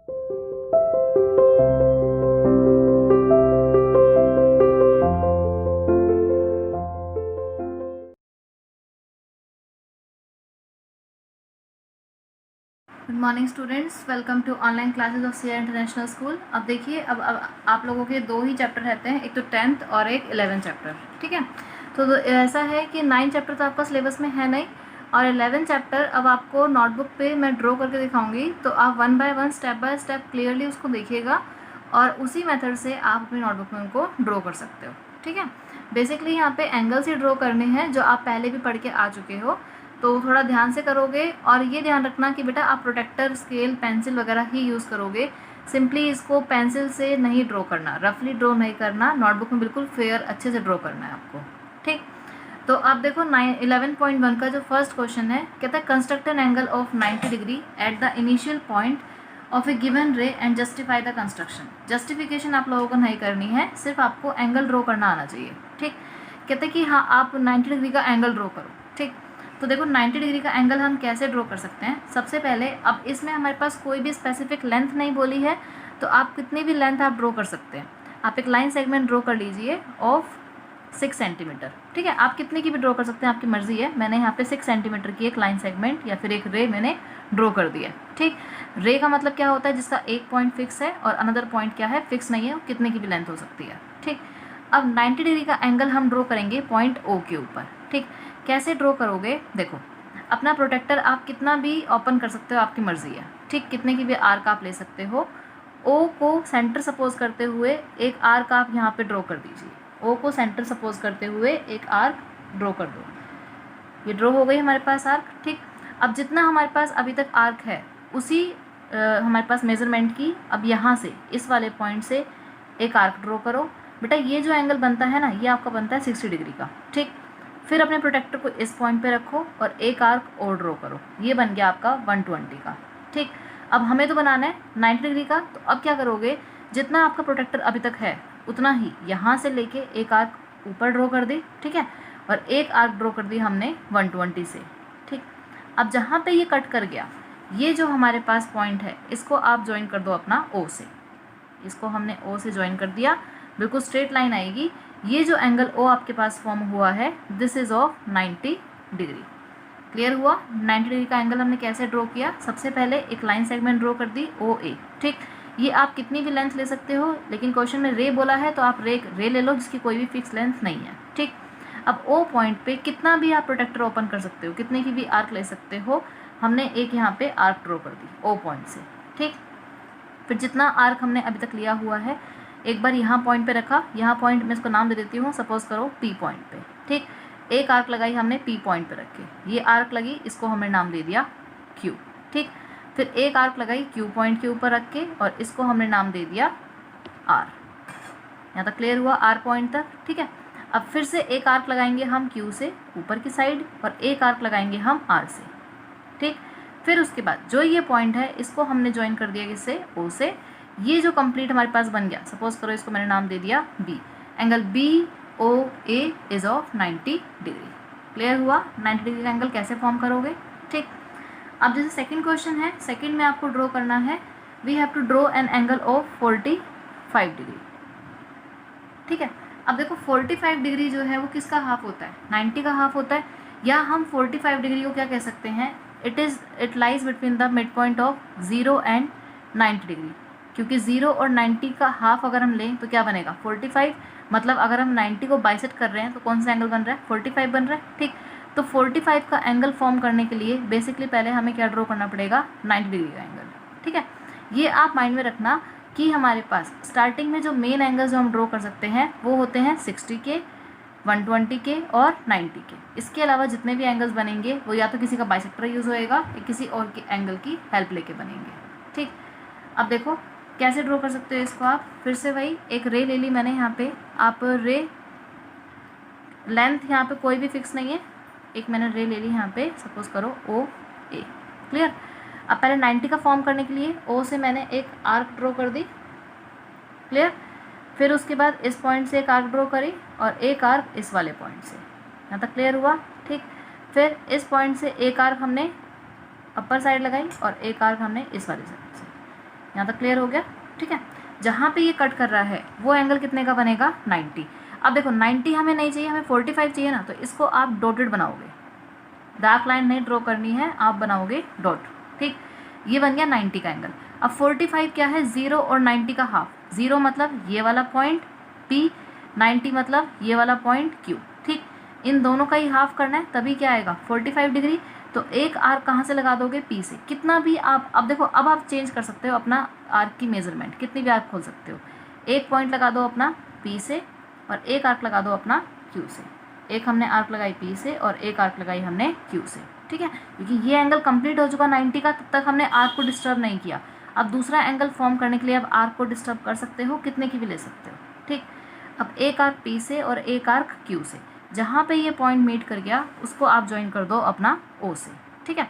Good morning students, welcome to online classes of CR international school. अब देखिए, अब आप लोगों के दो ही चैप्टर रहते हैं, एक तो 10th और एक 11th चैप्टर। ठीक है, तो ऐसा है कि 9 चैप्टर तो आपका सिलेबस में है नहीं, और 11 चैप्टर अब आपको नोटबुक पे मैं ड्रॉ करके दिखाऊंगी, तो आप 1 by 1 step by step clearly उसको देखिएगा और उसी मेथड से आप अपनी नोटबुक में उनको ड्रॉ कर सकते हो। ठीक है, बेसिकली यहाँ पे एंगल्स ही ड्रॉ करने हैं जो आप पहले भी पढ़ के आ चुके हो, तो थोड़ा ध्यान से करोगे। और ये ध्यान रखना कि बेटा आप प्रोटेक्टर, स्केल, पेंसिल वगैरह ही यूज़ करोगे। सिंपली इसको पेंसिल से नहीं ड्रॉ करना, रफली ड्रॉ नहीं करना, नोटबुक में बिल्कुल फेयर अच्छे से ड्रॉ करना है आपको। ठीक, तो आप देखो 11.1 का जो फर्स्ट क्वेश्चन है, कहता है construct an angle of 90 degree at the initial point of a given ray and justify the construction. Justification आप लोगों को नहीं करनी है, सिर्फ आपको एंगल ड्रॉ करना आना चाहिए। ठीक, कहते हैं कि हाँ आप 90 डिग्री का एंगल ड्रॉ करो। ठीक, तो देखो 90 डिग्री का एंगल हम कैसे ड्रॉ कर सकते हैं। सबसे पहले, अब इसमें हमारे पास कोई भी स्पेसिफिक लेंथ नहीं बोली है, तो आप कितनी भी लेंथ आप ड्रॉ कर सकते हैं। आप एक लाइन सेगमेंट ड्रॉ कर लीजिए ऑफ 6 सेंटीमीटर। ठीक है, आप कितने की भी ड्रॉ कर सकते हैं, आपकी मर्जी है। मैंने यहाँ पे 6 सेंटीमीटर की एक लाइन सेगमेंट या फिर एक रे मैंने ड्रॉ कर दिया। ठीक, रे का मतलब क्या होता है, जिसका एक पॉइंट फिक्स है और अनदर पॉइंट क्या है, फिक्स नहीं है, कितने की भी लेंथ हो सकती है। ठीक, अब 90 डिग्री का एंगल हम ड्रॉ करेंगे पॉइंट ओ के ऊपर। ठीक, कैसे ड्रॉ करोगे, देखो अपना प्रोटेक्टर आप कितना भी ओपन कर सकते हो, आपकी मर्जी है। ठीक, कितने की भी आर्क आप ले सकते हो। ओ को सेंटर सपोज करते हुए एक आर्क आप यहाँ पे ड्रॉ कर दीजिए। ओ को सेंटर सपोज करते हुए एक आर्क ड्रॉ कर दो। ये ड्रॉ हो गई हमारे पास आर्क। ठीक, अब जितना हमारे पास अभी तक आर्क है उसी हमारे पास मेजरमेंट की, अब यहाँ से इस वाले पॉइंट से एक आर्क ड्रॉ करो। बेटा ये जो एंगल बनता है ना, ये आपका बनता है 60 डिग्री का। ठीक, फिर अपने प्रोटेक्टर को इस पॉइंट पे रखो और एक आर्क और ड्रॉ करो, ये बन गया आपका 120 का। ठीक, अब हमें तो बनाना है 90 डिग्री का, तो अब क्या करोगे, जितना आपका प्रोटेक्टर अभी तक है उतना ही यहाँ से लेके एक आर्क ऊपर ड्रॉ कर दी। ठीक है, और एक आर्क ड्रॉ कर दी हमने 120 से। ठीक, अब जहाँ पे ये कट कर गया, ये जो हमारे पास पॉइंट है, इसको आप ज्वाइन कर दो अपना ओ से। इसको हमने ओ से ज्वाइन कर दिया, बिल्कुल स्ट्रेट लाइन आएगी। ये जो एंगल ओ आपके पास फॉर्म हुआ है, this is of 90 degree. Clear हुआ। 90 डिग्री का एंगल हमने कैसे ड्रॉ किया, सबसे पहले एक लाइन सेगमेंट ड्रॉ कर दी ओ ए। ठीक, ये आप कितनी भी लेंथ ले सकते हो, लेकिन क्वेश्चन में रे बोला है तो आप रे ले लो जिसकी कोई भी फिक्स लेंथ नहीं है। ठीक, अब ओ पॉइंट पे कितना भी आप प्रोटेक्टर ओपन कर सकते हो, कितने की भी आर्क ले सकते हो। हमने एक यहाँ पे आर्क ड्रॉ कर दी ओ पॉइंट से। ठीक, फिर जितना आर्क हमने अभी तक लिया हुआ है, एक बार यहाँ पॉइंट पे रखा। यहाँ पॉइंट मैं इसको नाम दे देती हूँ, सपोज करो पी पॉइंट पे। ठीक, एक आर्क लगाई हमने पी पॉइंट पे रख के, ये आर्क लगी, इसको हमने नाम दे दिया क्यू। ठीक, फिर एक आर्क लगाई क्यू पॉइंट के ऊपर रख के और इसको हमने नाम दे दिया आर। यहाँ तक क्लियर हुआ, आर पॉइंट तक। ठीक है, अब फिर से एक आर्क लगाएंगे हम क्यू से ऊपर की साइड और एक आर्क लगाएंगे हम आर से। ठीक, फिर उसके बाद जो ये पॉइंट है इसको हमने ज्वाइन कर दिया किससे, ओ से। ये जो कंप्लीट हमारे पास बन गया, सपोज करो इसको मैंने नाम दे दिया B. Angle B O A is of 90 degree. Clear हुआ, 90 डिग्री का एंगल कैसे फॉर्म करोगे। ठीक, अब जैसे सेकंड क्वेश्चन है, सेकंड में आपको ड्रॉ करना है, we have to draw an angle of 45 degree. ठीक है, अब देखो 45 डिग्री जो है वो किसका हाफ होता है, 90 का हाफ होता है। या हम 45 डिग्री को क्या कह सकते हैं, it lies between the mid point of 0 and 90 degree. क्योंकि 0 और 90 का हाफ अगर हम लें तो क्या बनेगा 45। मतलब अगर हम 90 को बाइसेक्ट कर रहे हैं तो कौन सा एंगल बन रहा है, 45 बन रहा है। ठीक, तो 45 का एंगल फॉर्म करने के लिए बेसिकली पहले हमें क्या ड्रॉ करना पड़ेगा, 90 डिग्री का एंगल। ठीक है, ये आप माइंड में रखना कि हमारे पास स्टार्टिंग में जो मेन एंगल जो हम ड्रॉ कर सकते हैं वो होते हैं 60 के, 120 के और 90 के। इसके अलावा जितने भी एंगल्स बनेंगे वो या तो किसी का बाइसेक्टर यूज़ होएगा या किसी और के एंगल की हेल्प लेके बनेंगे। ठीक, अब देखो कैसे ड्रॉ कर सकते हो इसको आप, फिर से वही एक रे ले ली मैंने यहाँ पे। आप रे लेंथ यहाँ पे कोई भी फिक्स नहीं है, एक मैंने रे ले ली यहाँ पे, सपोज करो ओ ए। क्लियर, अब पहले 90 का फॉर्म करने के लिए ओ से मैंने एक आर्क ड्रॉ कर दी। क्लियर, फिर उसके बाद इस पॉइंट से एक आर्क ड्रॉ करी और एक आर्क इस वाले पॉइंट से। यहाँ तक क्लियर हुआ। ठीक, फिर इस पॉइंट से एक आर्क हमने अपर साइड लगाई और एक आर्क हमने इस वाली साइड से। यहाँ तक क्लियर हो गया, ठीक है। जहाँ पे ये कट कर रहा है वो एंगल कितने का बनेगा, 90। अब देखो 90 हमें नहीं चाहिए, हमें 45 चाहिए ना, तो इसको आप डॉटेड बनाओगे, डार्क लाइन नहीं ड्रॉ करनी है, आप बनाओगे डॉट, ठीक। ये बन गया 90 का एंगल। अब 45 क्या है, 0 और 90 का हाफ, 0 मतलब ये वाला पॉइंट P, 90 मतलब ये वाला पॉइंट Q, ठीक। इन दोनों का ही हाफ करना है, तभी क्या आएगा 45 डिग्री। तो एक आर्क कहाँ से लगा दोगे, P से। कितना भी आप, अब देखो अब आप चेंज कर सकते हो अपना आर्क की मेजरमेंट, कितनी भी आर्क खोल सकते हो। एक पॉइंट लगा दो अपना P से और एक आर्क लगा दो अपना Q से। एक हमने आर्क लगाई P से और एक आर्क लगाई हमने Q से, ठीक है। क्योंकि ये एंगल कंप्लीट हो चुका 90 का, तब तक हमने आर्क को डिस्टर्ब नहीं किया। अब दूसरा एंगल फॉर्म करने के लिए अब आर्क को डिस्टर्ब कर सकते हो, कितने की भी ले सकते हो, ठीक। अब एक आर्क P से और एक आर्क Q से, जहाँ पे ये पॉइंट मीट कर गया उसको आप ज्वाइन कर दो अपना O से, ठीक है।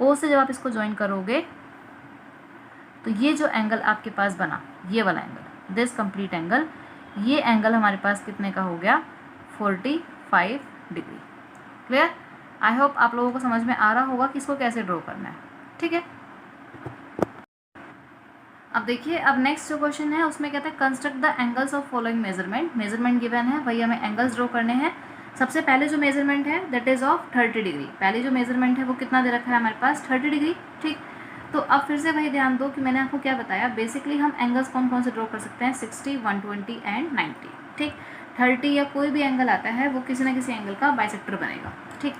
O से जब आप इसको ज्वाइन करोगे तो ये जो एंगल आपके पास बना, ये वाला एंगल, दिस कंप्लीट एंगल, ये एंगल हमारे पास कितने का हो गया, 45 डिग्री। क्लियर? आई होप आप लोगों को समझ में आ रहा होगा कि इसको कैसे ड्रॉ करना है, ठीक है। अब देखिए, अब नेक्स्ट जो क्वेश्चन है उसमें कहते हैं construct the angles of following measurement. Measurement given है, वही हमें एंगल्स ड्रॉ करने हैं। सबसे पहले जो मेजरमेंट है दैट इज ऑफ 30 डिग्री। पहले जो मेजरमेंट है वो कितना दे रखा है हमारे पास, 30 डिग्री, ठीक। तो अब फिर से वही ध्यान दो कि मैंने आपको क्या बताया, बेसिकली हम एंगल्स कौन कौन से ड्रॉ कर सकते हैं, 60, 120 एंड 90, ठीक। 30 या कोई भी एंगल आता है वो किसी ना किसी एंगल का बाइसेक्टर बनेगा, ठीक।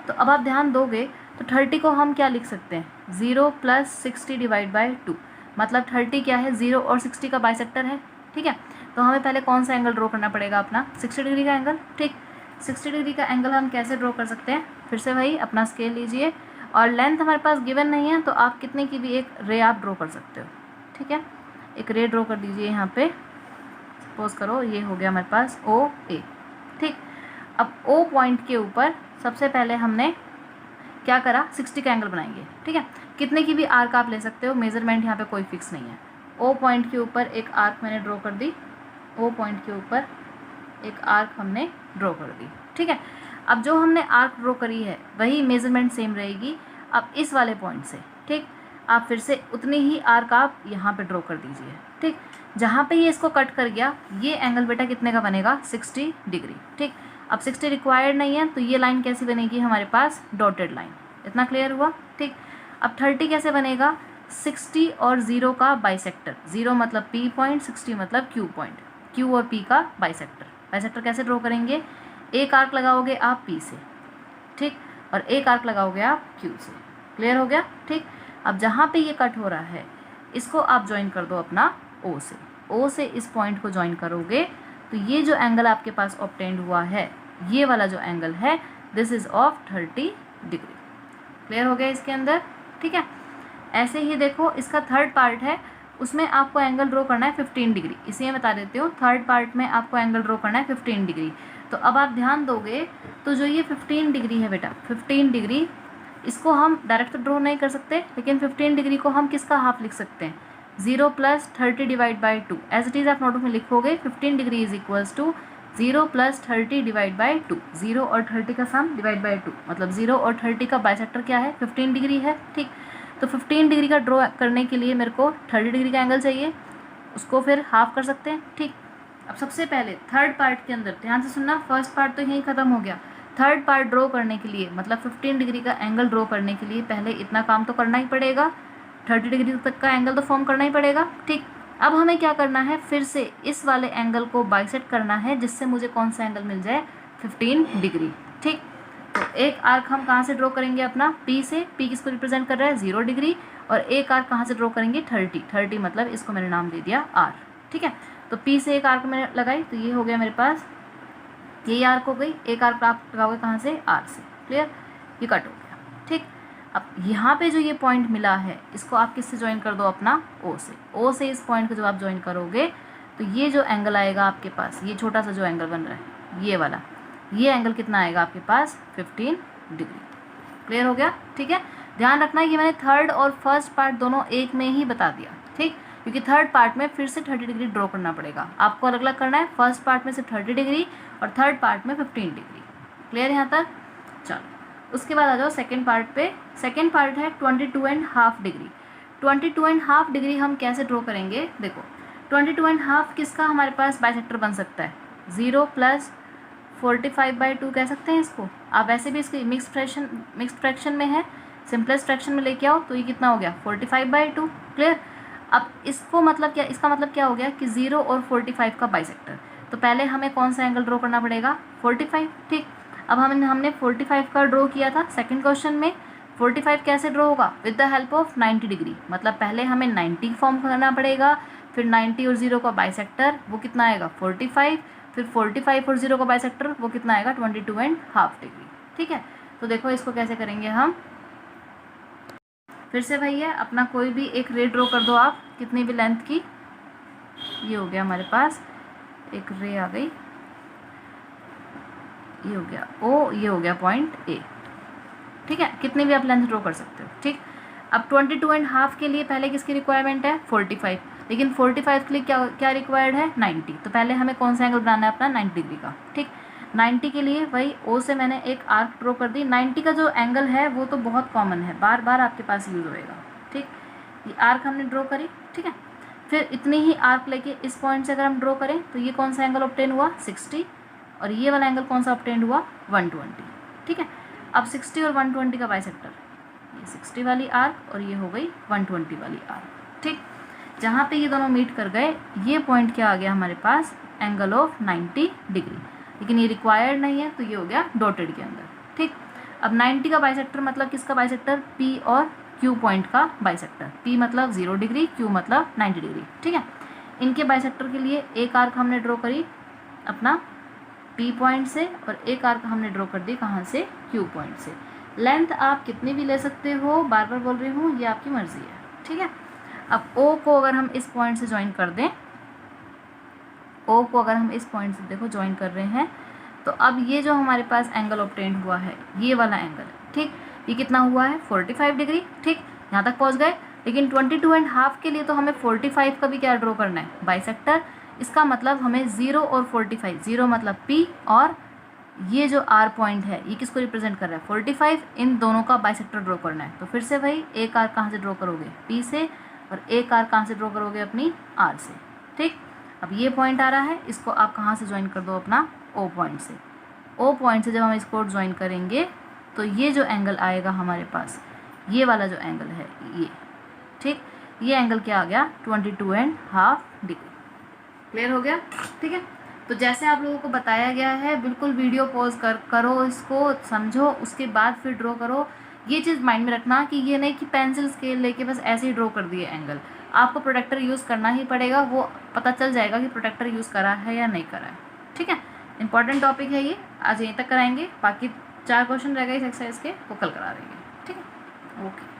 तो अब आप ध्यान दोगे तो 30 को हम क्या लिख सकते हैं, 0 + 60 डिवाइड बाई 2, मतलब 30 क्या है, 0 और 60 का बाइसेक्टर है, ठीक है। तो हमें पहले कौन सा एंगल ड्रॉ करना पड़ेगा, अपना 60 डिग्री का एंगल, ठीक। 60 डिग्री का एंगल हम कैसे ड्रॉ कर सकते हैं, फिर से वही अपना स्केल लीजिए और लेंथ हमारे पास गिवन नहीं है तो आप कितने की भी एक रे आप ड्रॉ कर सकते हो, ठीक है। एक रे ड्रॉ कर दीजिए यहाँ पे, सपोज करो ये हो गया हमारे पास OA, ठीक। अब O पॉइंट के ऊपर सबसे पहले हमने क्या करा, 60 का एंगल बनाएंगे, ठीक है। कितने की भी आर्क आप ले सकते हो, मेजरमेंट यहाँ पे कोई फिक्स नहीं है। O पॉइंट के ऊपर एक आर्क मैंने ड्रॉ कर दी, O पॉइंट के ऊपर एक आर्क हमने ड्रॉ कर दी, ठीक है। अब जो हमने आर्क ड्रॉ करी है वही मेजरमेंट सेम रहेगी। अब इस वाले पॉइंट से, ठीक, आप फिर से उतनी ही आर्क आप यहाँ पे ड्रॉ कर दीजिए, ठीक। जहाँ पे ये इसको कट कर गया ये एंगल बेटा कितने का बनेगा, 60 डिग्री, ठीक। अब 60 रिक्वायर्ड नहीं है तो ये लाइन कैसी बनेगी हमारे पास, डॉटेड लाइन। इतना क्लियर हुआ, ठीक। अब 30 कैसे बनेगा, 60 और 0 का बाइसेक्टर, 0 मतलब P पॉइंट, 60 मतलब Q पॉइंट, Q और P का बाइसेक्टर। बाइसेक्टर कैसे ड्रॉ करेंगे, एक आर्क लगाओगे आप P से, ठीक, और एक आर्क लगाओगे आप Q से। क्लियर हो गया, ठीक। अब जहाँ पे ये कट हो रहा है इसको आप ज्वाइन कर दो अपना O से। O से इस पॉइंट को ज्वाइन करोगे तो ये जो एंगल आपके पास ऑब्टेंड हुआ है, ये वाला जो एंगल है, this is of 30 degree. Clear हो गया इसके अंदर, ठीक है। ऐसे ही देखो इसका थर्ड पार्ट है, उसमें आपको एंगल ड्रॉ करना है 15 डिग्री। इसे बता देती हूँ, थर्ड पार्ट में आपको एंगल ड्रॉ करना है 15 डिग्री। तो अब आप ध्यान दोगे तो जो ये 15 डिग्री है बेटा, 15 डिग्री, इसको हम डायरेक्ट तो ड्रॉ नहीं कर सकते, लेकिन 15 डिग्री को हम किसका हाफ लिख सकते हैं, 0 + 30 divide by 2। As it is आप नोटबुक में लिखोगे 15 degree is equals to 0 + 30 divide by 2। 0 और 30 का सम डिवाइड बाई 2, मतलब 0 और 30 का बाइसेक्टर क्या है, 15 डिग्री है, ठीक। तो 15 डिग्री का ड्रॉ करने के लिए मेरे को 30 डिग्री का एंगल चाहिए, उसको फिर हाफ कर सकते हैं, ठीक। अब सबसे पहले थर्ड पार्ट के अंदर ध्यान से सुनना, फर्स्ट पार्ट तो यहीं ख़त्म हो गया। थर्ड पार्ट ड्रॉ करने के लिए, मतलब 15 डिग्री का एंगल ड्रॉ करने के लिए पहले इतना काम तो करना ही पड़ेगा, 30 डिग्री तक का एंगल तो फॉर्म करना ही पड़ेगा, ठीक। अब हमें क्या करना है, फिर से इस वाले एंगल को बाइसेक्ट करना है, जिससे मुझे कौन सा एंगल मिल जाए, 15 डिग्री, ठीक। तो एक आर्क हम कहाँ से ड्रॉ करेंगे, अपना P से। P किसको रिप्रेजेंट कर रहा है, 0 डिग्री। और एक आर्क कहाँ से ड्रॉ करेंगे, 30 मतलब इसको मैंने नाम दे दिया R, ठीक है। तो P से एक आर्क मैंने लगाई तो ये हो गया मेरे पास, ये आर्क हो गई। एक आर्क आप लगाओगे कहाँ से, R से। क्लियर, ये कट हो गया, ठीक। अब यहाँ पे जो ये पॉइंट मिला है इसको आप किससे ज्वाइन कर दो, अपना O से। O से इस पॉइंट को जब आप ज्वाइन करोगे तो ये जो एंगल आएगा आपके पास, ये छोटा सा जो एंगल बन रहा है ये वाला, ये एंगल कितना आएगा आपके पास, 15 डिग्री। क्लियर हो गया, ठीक है। ध्यान रखना ये मैंने थर्ड और फर्स्ट पार्ट दोनों एक में ही बता दिया, ठीक, क्योंकि थर्ड पार्ट में फिर से 30 डिग्री ड्रॉ करना पड़ेगा आपको, अलग अलग करना है। फर्स्ट पार्ट में सिर्फ 30 डिग्री और थर्ड पार्ट में 15 डिग्री। क्लियर यहाँ तक, चलो उसके बाद आ जाओ सेकेंड पार्ट पे। सेकेंड पार्ट है 22.5 डिग्री। 22.5 डिग्री हम कैसे ड्रॉ करेंगे? देखो 22.5 किसका हमारे पास बाइसेक्टर बन सकता है? 0 + 45/2 कह सकते हैं इसको। आप वैसे भी इसकी मिक्स फ्रैक्शन में है, सिंपलेस्ट फ्रैक्शन में लेके आओ तो ये कितना हो गया? 45/2। क्लियर? अब इसको मतलब क्या, इसका मतलब क्या हो गया कि 0 और 45 का बाइसेक्टर। तो पहले हमें कौन सा एंगल ड्रॉ करना पड़ेगा? 45। ठीक, अब हमने 45 का ड्रॉ किया था सेकंड क्वेश्चन में। 45 कैसे ड्रॉ होगा? With the help of 90 degree. मतलब पहले हमें 90 फॉर्म करना पड़ेगा, फिर 90 और 0 का बाइसेक्टर वो कितना आएगा? 45, फिर 45 और 0 का बाइसेक्टर वो कितना आएगा? 22.5 डिग्री। ठीक है, तो देखो इसको कैसे करेंगे हम। फिर से भैया अपना कोई भी एक रे ड्रॉ कर दो आप, कितनी भी लेंथ की। ये हो गया हमारे पास एक रे आ गई, ये हो गया O, ये हो गया पॉइंट A। ठीक है, कितनी भी आप लेंथ ड्रॉ कर सकते हो। ठीक, अब 22.5 के लिए पहले किसकी रिक्वायरमेंट है? 45, लेकिन 45 के लिए क्या रिक्वायर्ड है? 90। तो पहले हमें कौन सा एंगल बनाना है अपना? 90 डिग्री का। ठीक, 90 के लिए वही O से मैंने एक आर्क ड्रॉ कर दी। 90 का जो एंगल है वो तो बहुत कॉमन है, बार बार आपके पास यूज़ होएगा। ठीक, ये आर्क हमने ड्रॉ करी। ठीक है, फिर इतनी ही आर्क लेके इस पॉइंट से अगर हम ड्रॉ करें तो ये कौन सा एंगल ऑब्टेन हुआ? 60, और ये वाला एंगल कौन सा ऑब्टेन हुआ? 120। ठीक है, अब 60 और 120 का बाइसेक्टर, ये 60 वाली आर्क और ये हो गई 120 वाली आर्क। ठीक, जहाँ पे ये दोनों मीट कर गए ये पॉइंट क्या आ गया हमारे पास? Angle of 90 degree. लेकिन ये रिक्वायर्ड नहीं है तो ये हो गया डॉटेड के अंदर। ठीक, अब 90 का बाइसेक्टर मतलब किसका बाइसेक्टर? P और Q पॉइंट का बाइसेक्टर। P मतलब 0 डिग्री, Q मतलब 90 डिग्री। ठीक है, इनके बाइसेक्टर के लिए एक आर्क हमने ड्रॉ करी अपना P पॉइंट से, और एक आर्क हमने ड्रॉ कर दी कहाँ से? Q पॉइंट से। लेंथ आप कितनी भी ले सकते हो, बार बार बोल रही हूँ, ये आपकी मर्जी है। ठीक है, अब O को अगर हम इस पॉइंट से ज्वाइन कर दें, O को अगर हम इस पॉइंट से देखो ज्वाइन कर रहे हैं, तो अब ये जो हमारे पास एंगल ऑब्टेन हुआ है, ये वाला एंगल, ठीक, ये कितना हुआ है? 45 डिग्री। ठीक, यहाँ तक पहुँच गए। लेकिन 22.5 के लिए तो हमें 45 का भी क्या ड्रॉ करना है? बाइसेक्टर। इसका मतलब हमें 0 और 45, 0 मतलब P, और ये जो R पॉइंट है ये किसको रिप्रेजेंट कर रहा है? 45, इन दोनों का बाइसेक्टर ड्रॉ करना है। तो फिर से भाई एक आर्क कहाँ से ड्रॉ करोगे? P से, और एक आर्क कहाँ से ड्रॉ करोगे? अपनी R से। ठीक, अब ये पॉइंट आ रहा है, इसको आप कहाँ से ज्वाइन कर दो? अपना O पॉइंट से। O पॉइंट से जब हम इसको ज्वाइन करेंगे तो ये जो एंगल आएगा हमारे पास, ये वाला जो एंगल है ये, ठीक, ये एंगल क्या आ गया? 22.5 डिग्री। क्लियर हो गया? ठीक है, तो जैसे आप लोगों को बताया गया है बिल्कुल वीडियो पॉज करो, इसको समझो, उसके बाद फिर ड्रॉ करो। ये चीज़ माइंड में रखना कि ये नहीं कि पेंसिल स्केल लेके बस ऐसे ही ड्रॉ कर दिए एंगल। आपको प्रोटेक्टर यूज़ करना ही पड़ेगा, वो पता चल जाएगा कि प्रोटेक्टर यूज़ करा है या नहीं करा है। ठीक है, इंपॉर्टेंट टॉपिक है ये, आज यहीं तक कराएंगे। बाकी 4 क्वेश्चन रह गए इस एक्सरसाइज के, वो कल करा देंगे। ठीक है, ओके।